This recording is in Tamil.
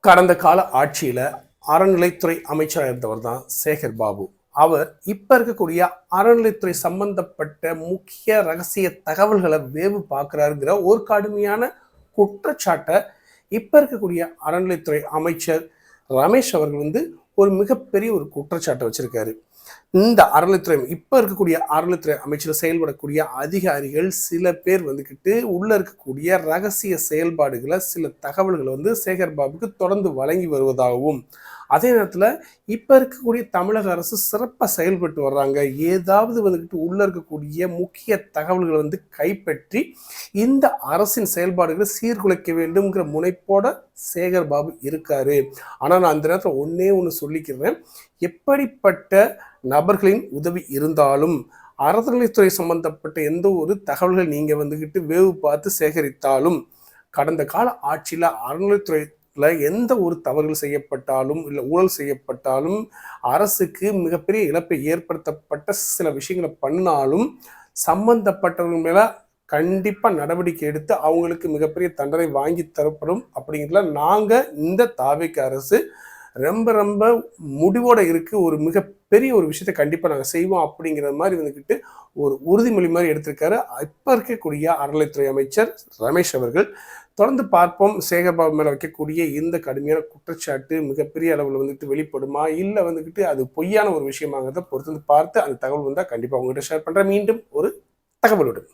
கடந்த கால ஆட்சியில அறநிலைத்துறை அமைச்சராக இருந்தவர் தான் சேகர் பாபு. அவர் இப்ப இருக்கக்கூடிய அறநிலைத்துறை சம்பந்தப்பட்ட முக்கிய ரகசிய தகவல்களை வேவு பார்க்கிறாருங்கிற ஒரு கடுமையான குற்றச்சாட்டை இப்ப இருக்கக்கூடிய அறநிலைத்துறை அமைச்சர் ரமேஷ் அவர்கள் ஒரு மிகப்பெரிய ஒரு குற்றச்சாட்டை வச்சிருக்காரு. இந்த அறநிலைத்துறை இப்ப இருக்கக்கூடிய அறநிலைத்துறை அமைச்சர் செயல்படக்கூடிய அதிகாரிகள் சில பேர் உள்ள இருக்கக்கூடிய ரகசிய செயல்பாடுகளை சில தகவல்களை சேகர் பாபுக்கு தொடர்ந்து வழங்கி வருவதாகவும், அதே நேரத்துல இப்ப இருக்கக்கூடிய தமிழக அரசு சிறப்பா செயல்பட்டு வர்றாங்க. ஏதாவது உள்ள இருக்கக்கூடிய முக்கிய தகவல்களை கைப்பற்றி இந்த அரசின் செயல்பாடுகளை சீர்குலைக்க வேண்டும்ங்கிற முனைப்போட சேகர் பாபு இருக்காரு. ஆனா நான் அந்த நேரத்துல ஒண்ணு சொல்லிக்கிறேன். எப்படிப்பட்ட நபர்களின் உதவி இருந்தாலும் அறநிலைத்துறை சம்பந்தப்பட்ட எந்த ஒரு தகவல்கள் நீங்க வேவு பார்த்து சேகரித்தாலும், கடந்த கால ஆட்சியில அறநிலைத்துறையில எந்த ஒரு தவறுகள் செய்யப்பட்டாலும் இல்லை ஊழல் செய்யப்பட்டாலும் அரசுக்கு மிகப்பெரிய இழப்பை ஏற்படுத்தப்பட்ட சில விஷயங்களை பண்ணாலும் சம்பந்தப்பட்டவங்க மேல கண்டிப்பா நடவடிக்கை எடுத்து அவங்களுக்கு மிகப்பெரிய தண்டனை வாங்கி தரப்படும். அப்படிங்கிறதுல நாங்க இந்த தாவேக அரசு ரொம்ப ரொம்ப முடிவோட இருக்கு. ஒரு மிகப்பெரிய ஒரு விஷயத்தை கண்டிப்பா நாங்க செய்வோம் அப்படிங்கிற மாதிரி ஒரு உறுதிமொழி மாதிரி எடுத்திருக்காரு இப்ப இருக்கக்கூடிய அறநிலைத்துறை அமைச்சர் ரமேஷ் அவர்கள். தொடர்ந்து பார்ப்போம் சேகர்பாபு மேல வைக்கக்கூடிய இந்த கடுமையான குற்றச்சாட்டு மிகப்பெரிய அளவில் வெளிப்படுமா இல்ல அது பொய்யான ஒரு விஷயமாங்கிறத பொறுத்து பார்த்து அந்த தகவல் கண்டிப்பா உங்ககிட்ட ஷேர் பண்றேன். மீண்டும் ஒரு தகவலுடன்.